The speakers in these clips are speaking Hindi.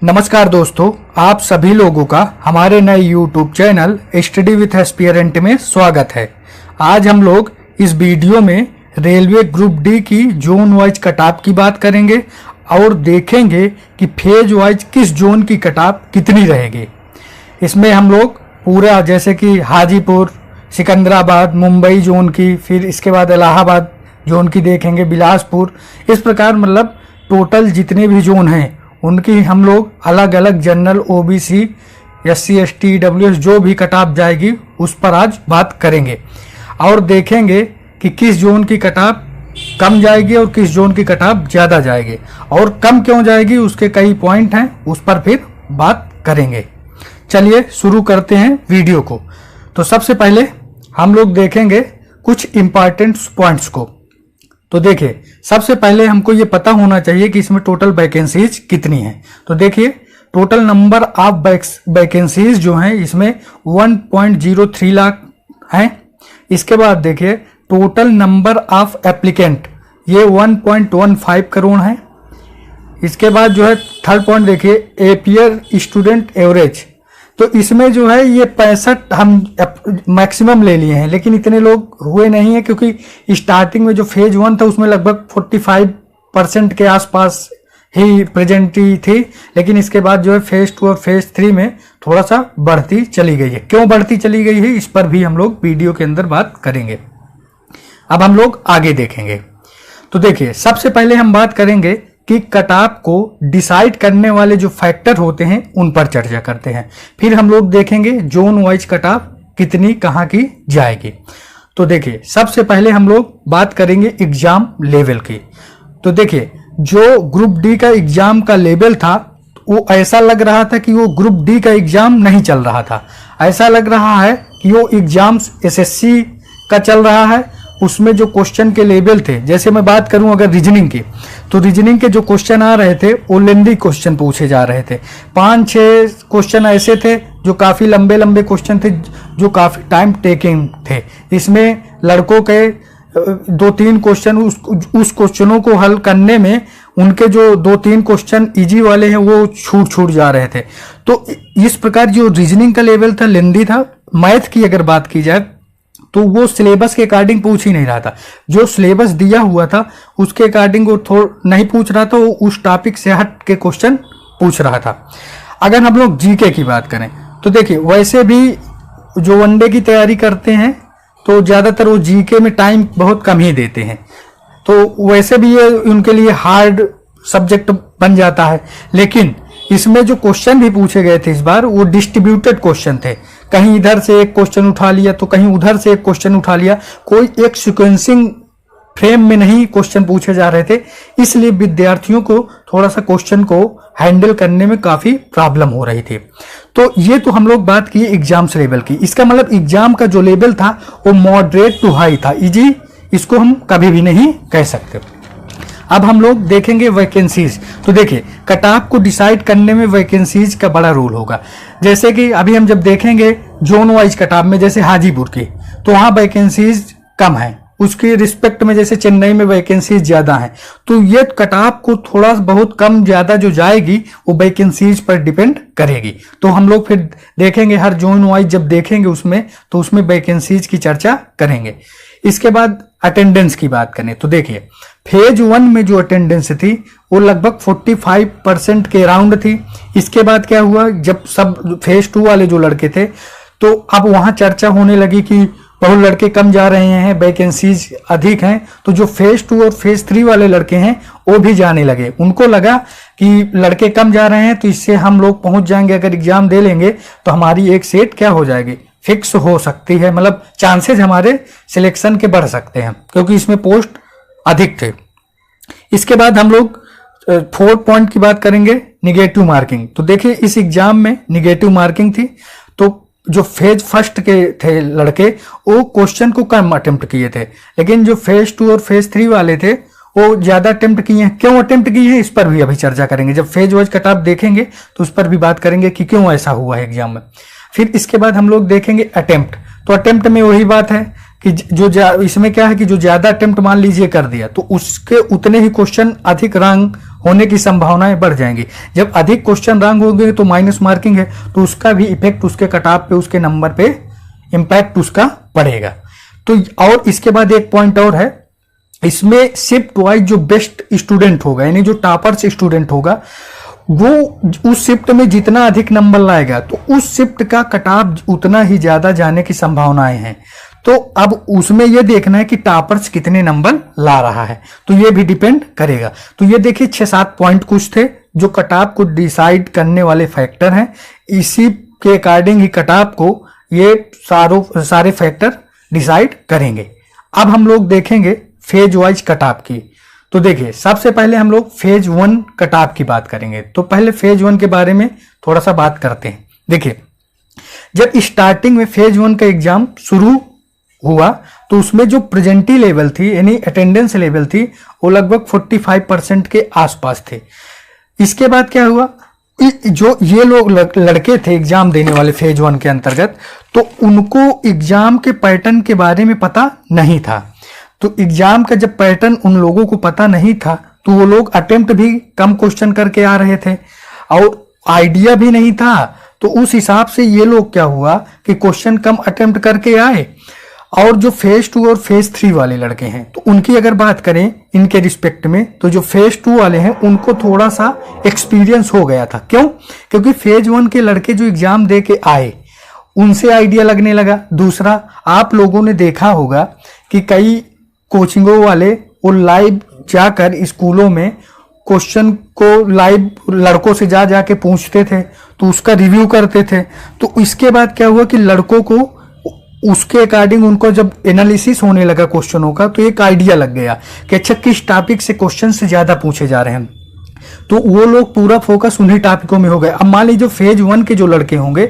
नमस्कार दोस्तों, आप सभी लोगों का हमारे नए YouTube channel study with aspirant में स्वागत है। आज हम लोग इस वीडियो में रेलवे ग्रुप डी की जोन वाइज कटऑफ की बात करेंगे और देखेंगे कि फेज वाइज किस जोन की कटऑफ कितनी रहेगी। इसमें हम लोग पूरा जैसे कि हाजीपुर, सिकंदराबाद, मुंबई जोन की, फिर इसके बाद इलाहाबाद जोन की देखेंगे, बिलासपुर, इस प्रकार मतलब टोटल जितने भी जोन हैं उनकी हम लोग अलग अलग general, OBC, SC ST EWS जो भी कटऑफ जाएगी उस पर आज बात करेंगे और देखेंगे कि किस जोन की कटऑफ कम जाएगी और किस जोन की कटऑफ ज़्यादा जाएगी और कम क्यों जाएगी उसके कई पॉइंट हैं, उस पर फिर बात करेंगे। चलिए शुरू करते हैं वीडियो को। तो सबसे पहले हम लोग देखेंगे कुछ इम्पॉर्टेंट पॉइंट्स को। तो देखिए, सबसे पहले हमको ये पता होना चाहिए कि इसमें टोटल वैकेंसीज कितनी हैं। तो देखिए, टोटल नंबर ऑफ वैकेंसीज जो हैं इसमें 1.03 लाख हैं। इसके बाद देखिए, टोटल नंबर ऑफ एप्लीकेंट ये 1.15 करोड़ हैं। इसके बाद जो है थर्ड पॉइंट देखिए, एपियर स्टूडेंट एवरेज, तो इसमें जो है ये 65 हम मैक्सिमम ले लिए हैं, लेकिन इतने लोग हुए नहीं है क्योंकि स्टार्टिंग में जो फेज 1 था उसमें लगभग 45% के आसपास ही प्रेजेंटी थी, लेकिन इसके बाद जो है फेज 2 और फेज 3 में थोड़ा सा बढ़ती चली गई है। क्यों बढ़ती चली गई है इस पर भी हम लोग वीडियो के अंदर बात करेंगे। अब हम लोग आगे देखेंगे। तो देखिए, सबसे पहले हम बात करेंगे कि कटऑफ को डिसाइड करने वाले जो फैक्टर होते हैं उन पर चर्चा करते हैं। फिर हम लोग देखेंगे जोन वाइज कटऑफ कितनी कहाँ की जाएगी। तो देखिए, सबसे पहले हम लोग बात करेंगे एग्जाम लेवल की। तो देखिए, जो ग्रुप डी का एग्जाम का लेवल था वो ऐसा लग रहा था कि वो ग्रुप डी का एग्जाम नहीं चल रहा था। ऐसा लग रहा है कि वो एग्जाम्स SSC का चल रहा है। उसमें जो क्वेश्चन के लेवल थे, जैसे मैं बात करूं अगर रीजनिंग की, तो रीजनिंग के जो क्वेश्चन आ रहे थे वो लेंदी क्वेश्चन पूछे जा रहे थे। 5-6 क्वेश्चन ऐसे थे जो काफ़ी लंबे लंबे क्वेश्चन थे, जो काफ़ी टाइम टेकिंग थे। इसमें लड़कों के 2-3 क्वेश्चन उस क्वेश्चनों को हल करने में उनके जो 2-3 क्वेश्चन इजी वाले हैं वो छूट जा रहे थे। तो इस प्रकार जो रीजनिंग का लेवल था लेंदी था। मैथ की अगर बात की जाए तो वो सिलेबस के अकॉर्डिंग पूछ ही नहीं रहा था। जो सिलेबस दिया हुआ था उसके अकॉर्डिंग वो नहीं पूछ रहा था, वो उस टॉपिक से हट के क्वेश्चन पूछ रहा था। अगर हम लोग जीके की बात करें तो देखिए, वैसे भी जो वनडे की तैयारी करते हैं तो ज़्यादातर वो जीके में टाइम बहुत कम ही देते हैं, तो वैसे भी ये उनके लिए हार्ड सब्जेक्ट बन जाता है। लेकिन इसमें जो क्वेश्चन भी पूछे गए थे इस बार वो डिस्ट्रीब्यूटेड क्वेश्चन थे। कहीं इधर से एक क्वेश्चन उठा लिया तो कहीं उधर से एक क्वेश्चन उठा लिया, कोई एक सीक्वेंसिंग फ्रेम में नहीं क्वेश्चन पूछे जा रहे थे। इसलिए विद्यार्थियों को थोड़ा सा क्वेश्चन को हैंडल करने में काफ़ी प्रॉब्लम हो रही थी। तो ये तो हम लोग बात की एग्जाम्स लेवल की। इसका मतलब एग्जाम का जो लेवल था वो मॉडरेट टू हाई था, इजी इसको हम कभी भी नहीं कह सकते। अब हम लोग देखेंगे वैकेंसीज। तो देखिए, कटऑफ को डिसाइड करने में वैकेंसीज का बड़ा रोल होगा। जैसे कि अभी हम जब देखेंगे जोन वाइज कटऑफ में, जैसे हाजीपुर की, तो वहाँ वैकेंसीज कम है, उसके रिस्पेक्ट में जैसे चेन्नई में वैकेंसीज ज़्यादा हैं। तो ये कटऑफ को थोड़ा बहुत कम ज़्यादा जो जाएगी वो वैकेंसीज पर डिपेंड करेगी। तो हम लोग फिर देखेंगे हर जोन वाइज जब देखेंगे उसमें, तो उसमें वैकेंसीज की चर्चा करेंगे। इसके बाद अटेंडेंस की बात करें तो देखिए, फेज 1 में जो अटेंडेंस थी वो लगभग 45% के अराउंड थी। इसके बाद क्या हुआ, जब सब फेज 2 वाले जो लड़के थे तो अब वहां चर्चा होने लगी कि बहुत लड़के कम जा रहे हैं, वैकेंसीज अधिक हैं। तो जो फेज 2 और फेज 3 वाले लड़के हैं वो भी जाने लगे। उनको लगा कि लड़के कम जा रहे हैं तो इससे हम लोग पहुंच जाएंगे, अगर एग्जाम दे लेंगे तो हमारी एक सीट क्या हो जाएगी, फिक्स हो सकती है, मतलब चांसेस हमारे सिलेक्शन के बढ़ सकते हैं क्योंकि इसमें पोस्ट अधिक थे। इसके बाद हम लोग 4 पॉइंट की बात करेंगे, निगेटिव मार्किंग। तो देखिए, इस एग्जाम में निगेटिव मार्किंग थी। तो जो फेज फर्स्ट के थे लड़के वो क्वेश्चन को कम अटेम्प्ट किए थे, लेकिन जो फेज 2 और फेज 3 वाले थे वो ज्यादा अटेम्प्ट किए हैं। क्यों अटेम्प्ट किए हैं इस पर भी अभी चर्चा करेंगे। जब फेज वाइज कटऑफ देखेंगे तो उस पर भी बात करेंगे कि क्यों ऐसा हुआ है एग्जाम में। फिर इसके बाद हम लोग देखेंगे अटेम्प्ट। तो अटेम्प्ट में वही बात है कि जो इसमें क्या है कि जो ज्यादा अटेम्प्ट मान लीजिए कर दिया तो उसके उतने ही क्वेश्चन अधिक रंग होने की संभावनाएं बढ़ जाएंगी। जब अधिक क्वेश्चन रॉन्ग होंगे तो माइनस मार्किंग है, तो उसका भी इफेक्ट उसके कट ऑफ पे, उसके नंबर पे इंपैक्ट उसका पड़ेगा। तो और इसके बाद एक पॉइंट और है, इसमें शिफ्ट वाइज जो बेस्ट स्टूडेंट होगा, यानी जो टॉपर्स स्टूडेंट होगा, वो उस शिफ्ट में जितना अधिक नंबर लाएगा तो उस शिफ्ट का कट ऑफ उतना ही ज्यादा जाने की संभावनाएं हैं। तो अब उसमें यह देखना है कि टॉपर्स कितने नंबर ला रहा है, तो ये भी डिपेंड करेगा। तो ये देखिए 6-7 पॉइंट कुछ थे जो कट ऑफ को डिसाइड करने वाले फैक्टर हैं। इसी के अकॉर्डिंग ही कट ऑफ को ये सारे फैक्टर डिसाइड करेंगे। अब हम लोग देखेंगे फेज वाइज कट ऑफ की। तो देखिए सबसे पहले हम लोग फेज 1 कट ऑफ की बात करेंगे। तो पहले फेज 1 के बारे में थोड़ा सा बात करते हैं। देखिए जब स्टार्टिंग में फेज 1 का एग्जाम शुरू हुआ तो उसमें जो प्रेजेंटी लेवल थी, यानी अटेंडेंस लेवल थी, वो लगभग 45% के आसपास थे। इसके बाद क्या हुआ, जो ये लोग लड़के थे एग्जाम देने वाले फेज 1 के अंतर्गत, तो उनको एग्जाम के पैटर्न के बारे में पता नहीं था। तो एग्जाम का जब पैटर्न उन लोगों को पता नहीं था तो वो लोग अटेम्प्ट भी कम क्वेश्चन करके आ रहे थे और आइडिया भी नहीं था। तो उस हिसाब से ये लोग क्या हुआ कि क्वेश्चन कम अटेम्प्ट करके आए। और जो फेज 2 और फेज 3 वाले लड़के हैं, तो उनकी अगर बात करें इनके रिस्पेक्ट में, तो जो फेज 2 वाले हैं उनको थोड़ा सा एक्सपीरियंस हो गया था। क्यों? क्योंकि फेज 1 के लड़के जो एग्जाम दे के आए उनसे आइडिया लगने लगा। दूसरा, आप लोगों ने देखा होगा कि कई कोचिंगों वाले वो लाइव जाकर स्कूलों में क्वेश्चन को लाइव लड़कों से जा जाके पूछते थे, तो उसका रिव्यू करते थे। तो इसके बाद क्या हुआ कि लड़कों को उसके अकॉर्डिंग उनको जब एनालिसिस होने लगा क्वेश्चनों का, तो एक आइडिया लग गया कि अच्छा किस टॉपिक से क्वेश्चन से ज्यादा पूछे जा रहे हैं, तो वो लोग पूरा फोकस उन्हीं टॉपिकों में हो गए। अब मान लीजिए फेज 1 के जो लड़के होंगे,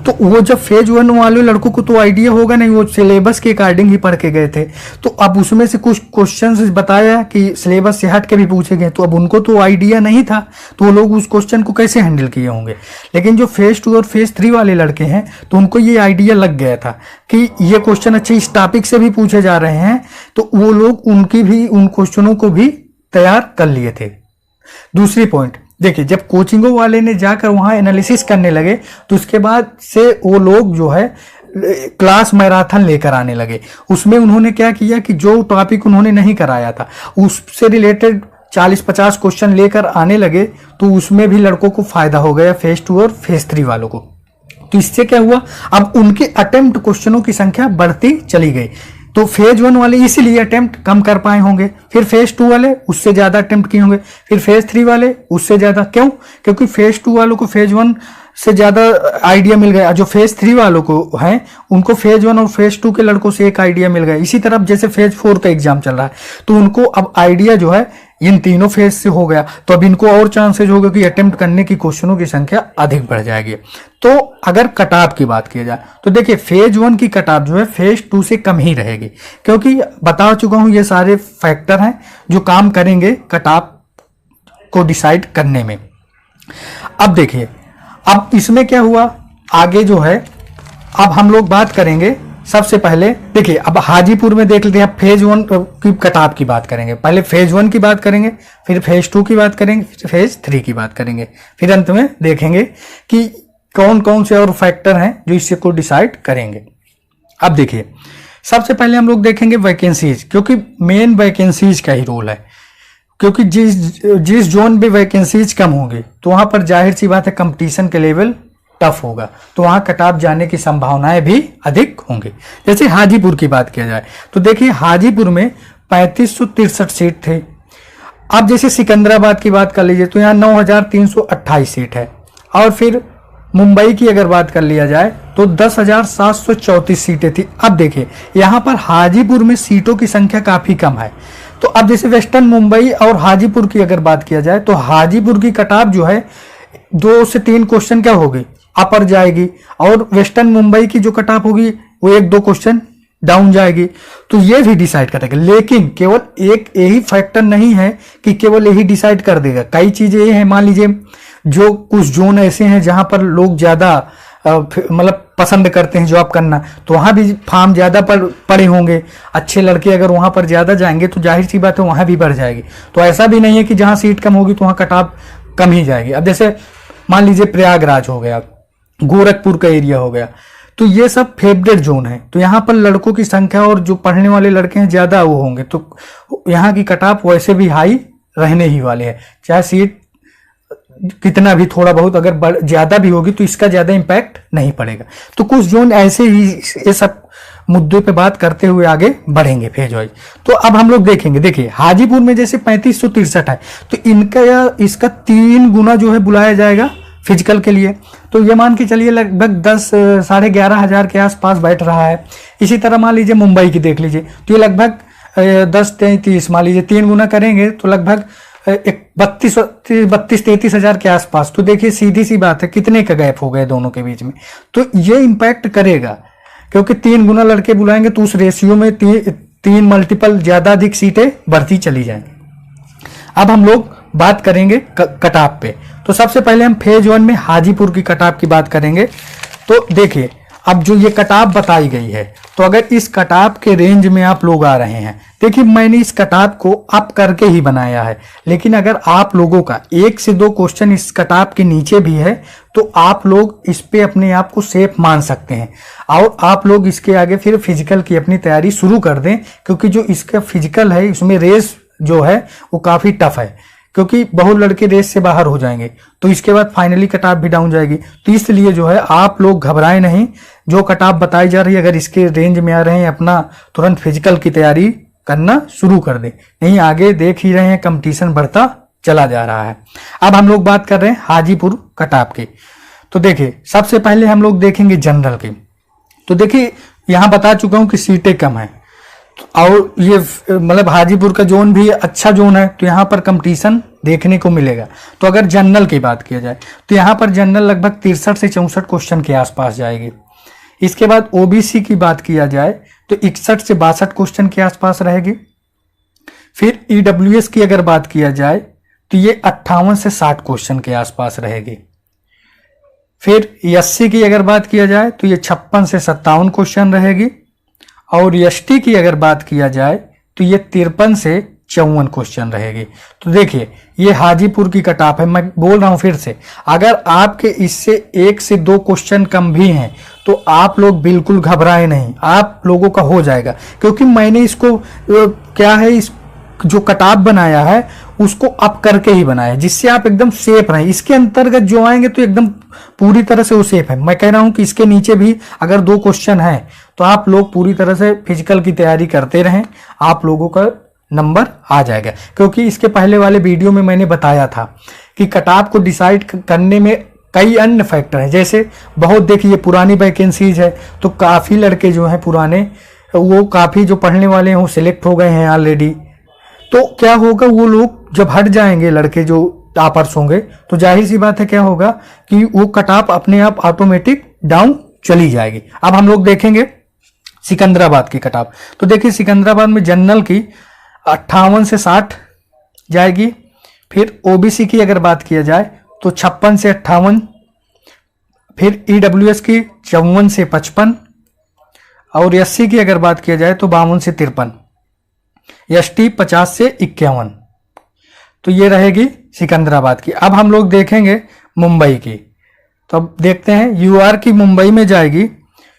तो वो जब फेज 1 वाले लड़कों को तो आइडिया होगा नहीं, वो सिलेबस के अकॉर्डिंग ही पढ़ के गए थे। तो अब उसमें से कुछ क्वेश्चंस बताया कि सिलेबस से हट के भी पूछे गए, तो अब उनको तो आइडिया नहीं था, तो वो लोग उस क्वेश्चन को कैसे हैंडल किए होंगे। लेकिन जो फेज 2 और फेज 3 वाले लड़के हैं, तो उनको ये आइडिया लग गया था कि ये क्वेश्चन अच्छे इस टॉपिक से भी पूछे जा रहे हैं, तो वो लोग उन क्वेश्चनों को भी तैयार कर लिए थे। दूसरी पॉइंट देखिए, जब कोचिंगों वाले ने जाकर वहां एनालिसिस करने लगे, तो उसके बाद से वो लोग जो है क्लास मैराथन लेकर आने लगे। उसमें उन्होंने क्या किया कि जो टॉपिक उन्होंने नहीं कराया था उससे रिलेटेड 40-50 क्वेश्चन लेकर आने लगे, तो उसमें भी लड़कों को फायदा हो गया, फेज 2 और फेज 3 वालों को। तो इससे क्या हुआ, अब उनके अटेम्प्ट क्वेश्चनों की संख्या बढ़ती चली गई। तो फेज 1 वाले इसीलिए अटेम्प्ट कम कर पाए होंगे, फिर फेज 2 वाले उससे ज्यादा अटेम्प्ट किए होंगे, फिर फेज 3 वाले उससे ज्यादा। क्यों? क्योंकि फेज 2 वालों को फेज 1 से ज्यादा आइडिया मिल गया, जो फेज 3 वालों को हैं उनको फेज 1 और फेज 2 के लड़कों से एक आइडिया मिल गया। इसी तरह जैसे फेज 4 का एग्जाम चल रहा है, तो उनको अब आइडिया जो है इन तीनों फेज से हो गया, तो अब इनको और चांसेज होगा कि अटेम्प्ट करने की क्वेश्चनों की संख्या अधिक बढ़ जाएगी। तो अगर कट ऑफ की बात की जाए तो देखिए फेज 1 की कट ऑफ जो है फेज 2 से कम ही रहेगी, क्योंकि बता चुका हूं ये सारे फैक्टर हैं जो काम करेंगे कट ऑफ को डिसाइड करने में। अब देखिए, अब इसमें क्या हुआ आगे जो है, अब हम लोग बात करेंगे। सबसे पहले देखिए, अब हाजीपुर में देख लेते हैं, फेज 1 की कट ऑफ की बात करेंगे। पहले फेज 1 की बात करेंगे, फिर फेज 2 की बात करेंगे, फिर फेज 3 की बात करेंगे, फिर अंत में देखेंगे कि कौन कौन से और फैक्टर हैं जो इससे को डिसाइड करेंगे। अब देखिए, सबसे पहले हम लोग देखेंगे वैकेंसीज, क्योंकि मेन वैकेंसीज का ही रोल है। क्योंकि जिस जोन में वैकेंसीज कम होंगी तो वहां पर जाहिर सी बात है कंपटीशन के लेवल टफ होगा, तो वहां कट ऑफ जाने की संभावनाएं भी अधिक होंगी। जैसे हाजीपुर की बात किया जाए तो देखिए हाजीपुर में 3563 सीट थे। अब जैसे सिकंदराबाद की बात कर लीजिए तो यहाँ 9328 सीट है, और फिर मुंबई की अगर बात कर लिया जाए तो 10,734 सीटें थी। अब देखिए यहाँ पर हाजीपुर में सीटों की संख्या काफी कम है। तो अब जैसे वेस्टर्न मुंबई और हाजीपुर की अगर बात किया जाए तो हाजीपुर की कट ऑफ जो है 2 से 3 क्वेश्चन क्या होगी, अपर जाएगी, और वेस्टर्न मुंबई की जो कट ऑफ होगी वो 1-2 क्वेश्चन डाउन जाएगी। तो ये भी डिसाइड करेगा, लेकिन केवल एक यही फैक्टर नहीं है कि केवल यही डिसाइड कर देगा। कई चीजें ये हैं, मान लीजिए जो कुछ जोन ऐसे हैं जहां पर लोग ज्यादा मतलब पसंद करते हैं जॉब करना, तो वहाँ भी फार्म ज़्यादा पड़े होंगे। अच्छे लड़के अगर वहाँ पर ज़्यादा जाएंगे तो जाहिर सी बात है वहाँ भी बढ़ जाएगी। तो ऐसा भी नहीं है कि जहाँ सीट कम होगी तो वहाँ कट ऑफ कम ही जाएगी। अब जैसे मान लीजिए प्रयागराज हो गया, गोरखपुर का एरिया हो गया, तो ये सब फेवरेट जोन है। तो यहाँ पर लड़कों की संख्या और जो पढ़ने वाले लड़के हैं ज़्यादा वो होंगे, तो यहाँ की कट ऑफ वैसे भी हाई रहने ही वाले हैं। चाहे सीट कितना भी थोड़ा बहुत अगर ज़्यादा भी होगी तो इसका ज़्यादा इम्पैक्ट नहीं पड़ेगा। तो कुछ जोन ऐसे ही ये सब मुद्दों पे बात करते हुए आगे बढ़ेंगे फेज वाइज। तो अब हम लोग देखेंगे, देखिए हाजीपुर में जैसे 3563 है, तो इनका इसका 3 गुना जो है बुलाया जाएगा फिजिकल के लिए। तो ये मान के चलिए लगभग 10-11,500 के आसपास बैठ रहा है। इसी तरह मान लीजिए मुंबई की देख लीजिए, तो ये लगभग 10-33 मान लीजिए 3 गुना करेंगे तो लगभग 32-33 हजार के आसपास। तो देखिए सीधी सी बात है कितने का गैप हो गए दोनों के बीच में। तो ये इम्पैक्ट करेगा, क्योंकि 3 गुना लड़के बुलाएंगे तो उस रेशियो में 3 मल्टीपल ज्यादा अधिक सीटें बढ़ती चली जाएंगी। अब हम लोग बात करेंगे कटाप पे। तो सबसे पहले हम फेज 1 में हाजीपुर की कटाप की बात करेंगे। तो देखिए अब जो ये कटाप बताई गई है, तो अगर इस कटाप के रेंज में आप लोग आ रहे हैं, देखिए मैंने इस कटाप को अप करके ही बनाया है, लेकिन अगर आप लोगों का 1 से 2 क्वेश्चन इस कटाप के नीचे भी है तो आप लोग इस पे अपने आप को सेफ मान सकते हैं और आप लोग इसके आगे फिर फिजिकल की अपनी तैयारी शुरू कर दें, क्योंकि जो इसका फिजिकल है इसमें रेस जो है वो काफी टफ है, क्योंकि बहुत लड़के रेस से बाहर हो जाएंगे तो इसके बाद फाइनली कटाप भी डाउन जाएगी। तो इसलिए जो है आप लोग घबराएं नहीं, जो कटाप बताई जा रही है अगर इसके रेंज में आ रहे हैं अपना तुरंत फिजिकल की तैयारी करना शुरू कर दें, नहीं आगे देख ही रहे हैं कंपटीशन बढ़ता चला जा रहा है। अब हम लोग बात कर रहे हैं हाजीपुर कटाप की। तो देखिए सबसे पहले हम लोग देखेंगे जनरल की। तो देखिए यहां बता चुका हूं कि सीटें कम है और ये मतलब हाजीपुर का जोन भी अच्छा जोन है, तो यहाँ पर कंपटीशन देखने को मिलेगा। तो अगर जनरल की बात किया जाए तो यहाँ पर जनरल लगभग 63 से 64 क्वेश्चन के आसपास जाएगी। इसके बाद ओबीसी की बात किया जाए तो 61 से 62 क्वेश्चन के आसपास रहेगी। फिर ईडब्ल्यूएस की अगर बात किया जाए तो ये 58 से 60 क्वेश्चन के आसपास रहेगी। फिर एससी की अगर बात किया जाए तो ये 56 से 57 क्वेश्चन रहेगी। और एसटी की अगर बात किया जाए तो ये 53 से 54 क्वेश्चन रहेगी। तो देखिए ये हाजीपुर की कटाप है। मैं बोल रहा हूं फिर से, अगर आपके इससे 1 से 2 क्वेश्चन कम भी हैं तो आप लोग बिल्कुल घबराए नहीं, आप लोगों का हो जाएगा। क्योंकि मैंने इसको क्या है, इस जो कटाप बनाया है उसको अप करके ही बनाया है, जिससे आप एकदम सेफ रहें। इसके अंतर्गत जो आएंगे तो एकदम पूरी तरह से वो सेफ है। मैं कह रहा हूं कि इसके नीचे भी अगर 2 क्वेश्चन है तो आप लोग पूरी तरह से फिजिकल की तैयारी करते रहें, आप लोगों का नंबर आ जाएगा। क्योंकि इसके पहले वाले वीडियो में मैंने बताया था कि कटाप को डिसाइड करने में कई अन्य फैक्टर हैं। जैसे बहुत देखिए पुरानी वैकेंसीज है तो काफी लड़के जो हैं पुराने, वो काफी जो पढ़ने वाले हैं वो सिलेक्ट हो गए हैं ऑलरेडी। तो क्या होगा, वो लोग जब हट जाएंगे लड़के जो टॉपर्स होंगे तो जाहिर सी बात है क्या होगा कि वो कटाप अपने आप ऑटोमेटिक डाउन चली जाएगी। अब हम लोग देखेंगे सिकंदराबाद की कटाप। तो देखिए सिकंदराबाद में जनरल की 58 से 60 जाएगी। फिर ओबीसी की अगर बात किया जाए तो 56 से 58। फिर ईडब्ल्यूएस की 54 से 55 और एससी की अगर बात किया जाए तो 52 से 53। एसटी 50 से 51। तो ये रहेगी सिकंदराबाद की। अब हम लोग देखेंगे मुंबई की। तो अब देखते हैं यूआर की मुंबई में जाएगी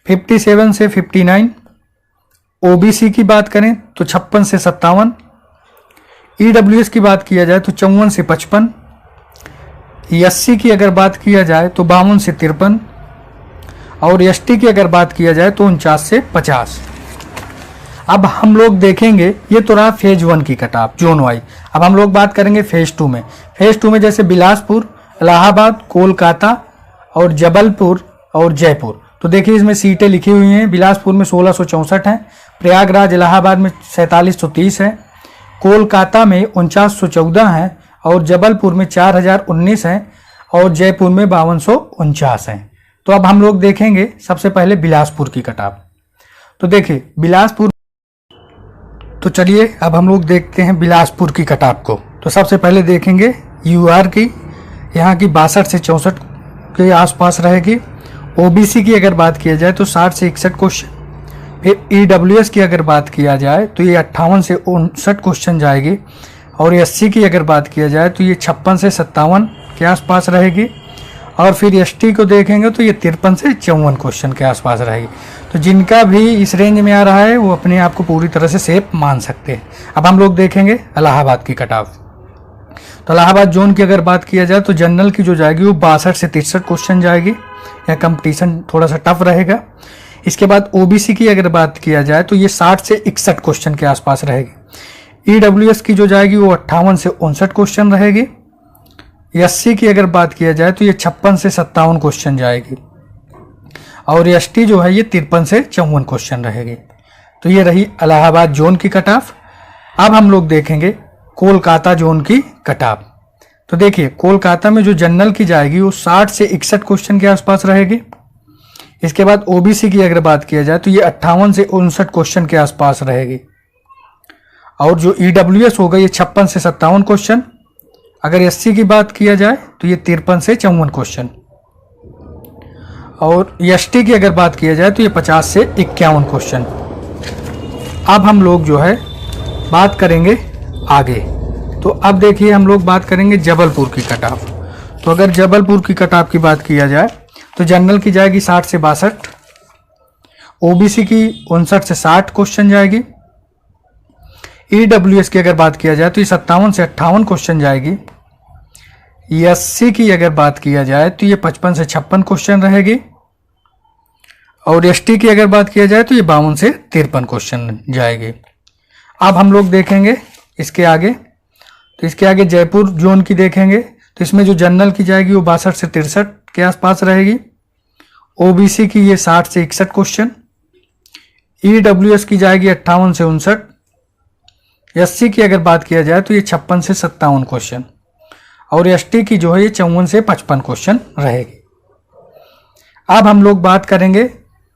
57 से 59। ओबीसी की बात करें तो 56 से 57। ईडब्ल्यूएस की बात किया जाए तो 54 से 55। एससी की अगर बात किया जाए तो 52 से 53 और एसटी की अगर बात किया जाए तो 49 से 50। अब हम लोग देखेंगे, ये तो रहा फेज 1 की कटाप जोन वाइज। अब हम लोग बात करेंगे फेज 2 में। फेज 2 में जैसे बिलासपुर, इलाहाबाद, कोलकाता और जबलपुर और जयपुर। तो देखिए इसमें सीटें लिखी हुई हैं। बिलासपुर में 1664 हैं, प्रयागराज इलाहाबाद में 4730 है, कोलकाता में 4914 है और जबलपुर में 4019 है और जयपुर में 5249 है। तो अब हम लोग देखेंगे सबसे पहले बिलासपुर की कटाप। तो देखिए बिलासपुर, तो चलिए अब हम लोग देखते हैं बिलासपुर की कटाप को। तो सबसे पहले देखेंगे यूआर की, यहाँ की 62 से 64 के आसपास रहेगी। ओबीसी की अगर बात किया जाए तो 60 से 61 क्वेश्चन। फिर ईडब्ल्यूएस की अगर बात किया जाए तो ये 58 से 59 क्वेश्चन जाएगी। और एससी की अगर बात किया जाए तो ये 56 से 57 के आसपास रहेगी। और फिर एसटी को देखेंगे तो ये 53 से 54 क्वेश्चन के आसपास रहेगी। तो जिनका भी इस रेंज में आ रहा है वो अपने आप को पूरी तरह से सेफ मान सकते हैं। अब हम लोग देखेंगे इलाहाबाद की कट ऑफ। तो इलाहाबाद जोन की अगर बात किया जाए तो जनरल की जो जाएगी वो 62 से 63 क्वेश्चन जाएगी। या कंपटीशन थोड़ा सा टफ रहेगा। इसके बाद ओबीसी की अगर बात किया जाए तो ये 60 से 61 क्वेश्चन के आसपास रहेगी। ईडब्ल्यूएस की जो जाएगी वो 58 से 59 क्वेश्चन रहेगी। एससी की अगर बात किया जाए तो ये 56 से 57 क्वेश्चन जाएगी। और एसटी जो है ये 53 से 54 क्वेश्चन रहेगी। तो ये रही इलाहाबाद जोन की कट ऑफ। अब हम लोग देखेंगे कोलकाता जोन की कट ऑफ। तो देखिए कोलकाता में जो जनरल की जाएगी वो 60 से 61 क्वेश्चन के आसपास रहेगी। इसके बाद ओबीसी की अगर बात किया जाए तो ये 58 से 59 क्वेश्चन के आसपास रहेगी। और जो ईडब्ल्यूएस होगा ये 56 से 57 क्वेश्चन। अगर एससी की बात किया जाए तो ये 53 से 54 क्वेश्चन। और एसटी की अगर बात किया जाए तो ये 50 से 51 क्वेश्चन। अब हम लोग जो है बात करेंगे आगे। तो अब देखिए हम लोग बात करेंगे जबलपुर की कट ऑफ। तो अगर जबलपुर की कट ऑफ की बात किया जाए तो जनरल की जाएगी 60 से 62, ओबीसी की 59 से 60 क्वेश्चन जाएगी। ईडब्ल्यूएस की अगर बात किया जाए तो ये 57 से 58 क्वेश्चन जाएगी। एससी की अगर बात किया जाए तो ये 55 से 56 क्वेश्चन रहेगी। और एसटी की अगर बात किया जाए तो ये 52 से 53 क्वेश्चन जाएगी। अब हम लोग देखेंगे इसके आगे। तो इसके आगे जयपुर जोन की देखेंगे तो इसमें जो जनरल की जाएगी वो 62 से 63 के आसपास रहेगी। ओबीसी की ये 60 से 61 क्वेश्चन। ईडब्ल्यूएस की जाएगी 58 से 59। एससी की अगर बात किया जाए तो ये 56 से 57 क्वेश्चन। और एसटी की जो है ये 54 से 55 क्वेश्चन रहेगी। अब हम लोग बात करेंगे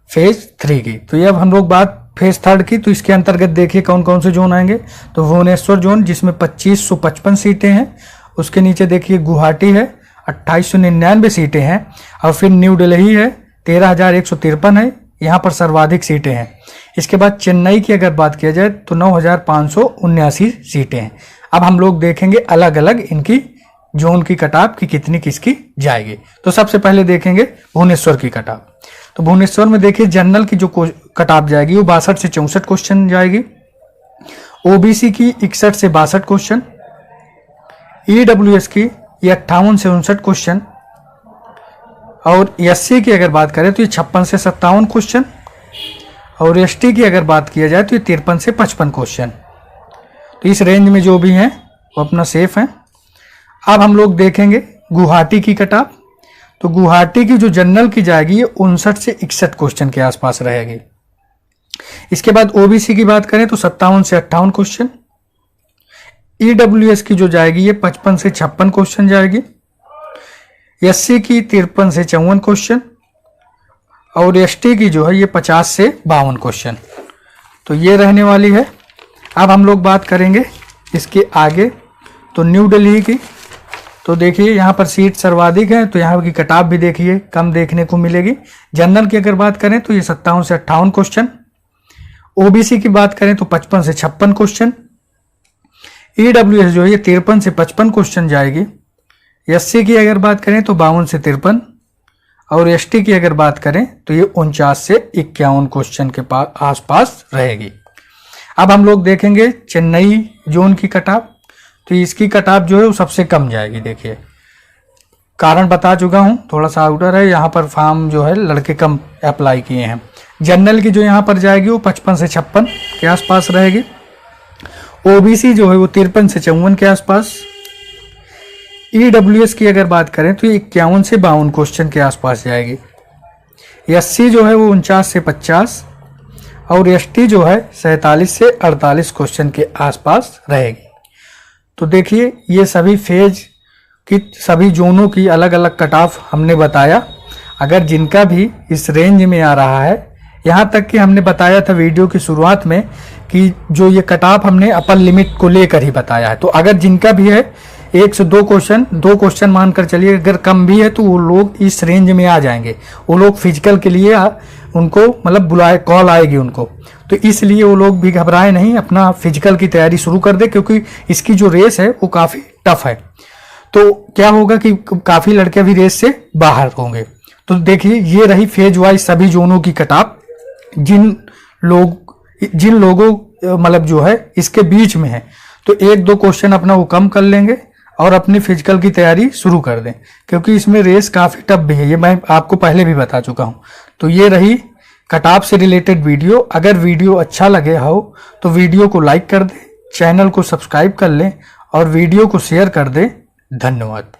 फेज 3 की। तो ये अब हम लोग बात फेज 3 की। तो इसके अंतर्गत देखिए कौन कौन से जोन आएंगे। तो भुवनेश्वर जोन जिसमें 2555 सीटें हैं। उसके नीचे देखिए गुवाहाटी है 2899 सीटें हैं। और फिर न्यू दिल्ली है 13153 है, यहाँ पर सर्वाधिक सीटें हैं। इसके बाद चेन्नई की अगर बात किया जाए तो 9579 सीटें हैं। अब हम लोग देखेंगे अलग अलग इनकी जोन की कट ऑफ की कितनी किसकी जाएगी। तो सबसे पहले देखेंगे भुवनेश्वर की कट ऑफ। तो भुवनेश्वर में देखिए जनरल की जो कट ऑफ जाएगी वो 62 से 64 क्वेश्चन जाएगी। ओबीसी की 61 से 62 क्वेश्चन। ईडब्ल्यूएस की ये 58 से 59 क्वेश्चन। और एससी की अगर बात करें तो ये 56 से 57 क्वेश्चन। और एसटी की अगर बात किया जाए तो ये 53 से 55 क्वेश्चन। तो इस रेंज में जो भी हैं वो अपना सेफ हैं। अब हम लोग देखेंगे गुवाहाटी की कट ऑफ। तो गुवाहाटी की जो जनरल की जाएगी ये 59 से 61 क्वेश्चन के आसपास रहेगी। इसके बाद ओबीसी की बात करें तो 57 से 58 क्वेश्चन। ईडब्ल्यूएस की जो जाएगी ये 55 से 56 क्वेश्चन जाएगी। एससी की 53 से 54 क्वेश्चन। और एसटी की जो है ये 50 से 52 क्वेश्चन। तो ये रहने वाली है। अब हम लोग बात करेंगे इसके आगे। तो न्यू दिल्ली की। तो देखिए यहाँ पर सीट सर्वाधिक है तो यहाँ की कट ऑफ भी देखिए कम देखने को मिलेगी। जनरल की अगर बात करें तो ये 57 से 58 क्वेश्चन। ओबीसी की बात करें तो 55 से 56 क्वेश्चन। ईडब्ल्यूएस जो है ये 53 से 55 क्वेश्चन जाएगी। एससी की अगर बात करें तो 52 से 53। और एसटी की अगर बात करें तो ये 49 से 51 क्वेश्चन के आसपास रहेगी। अब हम लोग देखेंगे चेन्नई जोन की कट ऑफ। तो इसकी कट ऑफ जो है वो सबसे कम जाएगी। देखिए कारण बता चुका हूँ, थोड़ा सा आउटर है, यहाँ पर फॉर्म जो है लड़के कम अप्लाई किए हैं। जनरल की जो यहाँ पर जाएगी वो 55 से 56 के आसपास रहेगी। ओबीसी जो है वो 53 से 54 के आसपास। ईडब्ल्यूएस की अगर बात करें तो ये 51 से 52 क्वेश्चन के आसपास जाएगी। एससी जो है वो 49 से 50। और एसटी जो है 47 से 48 क्वेश्चन के आसपास रहेगी। तो देखिए ये सभी फेज की सभी जोनों की अलग अलग कट ऑफ हमने बताया। अगर जिनका भी इस रेंज में आ रहा है, यहाँ तक कि हमने बताया था वीडियो की शुरुआत में कि जो ये कट ऑफ हमने अपर लिमिट को लेकर ही बताया है। तो अगर जिनका भी है 1 से 2 क्वेश्चन मानकर चलिए, अगर कम भी है तो वो लोग इस रेंज में आ जाएंगे। वो लोग फिजिकल के लिए उनको मतलब बुलाए, कॉल आएगी उनको, तो इसलिए वो लोग भी घबराए नहीं, अपना फिजिकल की तैयारी शुरू कर दे, क्योंकि इसकी जो रेस है वो काफ़ी टफ है। तो क्या होगा कि काफ़ी लड़के भी रेस से बाहर होंगे। तो देखिए, ये रही फेज वाइज सभी जोनों की कटाप, जिन लोगों मतलब जो है इसके बीच में है, तो 1-2 क्वेश्चन अपना वो कम कर लेंगे और अपनी फिजिकल की तैयारी शुरू कर दें, क्योंकि इसमें रेस काफ़ी टफ भी है, ये मैं आपको पहले भी बता चुका हूँ। तो ये रही कटाप से रिलेटेड वीडियो। अगर वीडियो अच्छा लगे हो तो वीडियो को लाइक कर दें, चैनल को सब्सक्राइब कर लें और वीडियो को शेयर कर दें। धन्यवाद।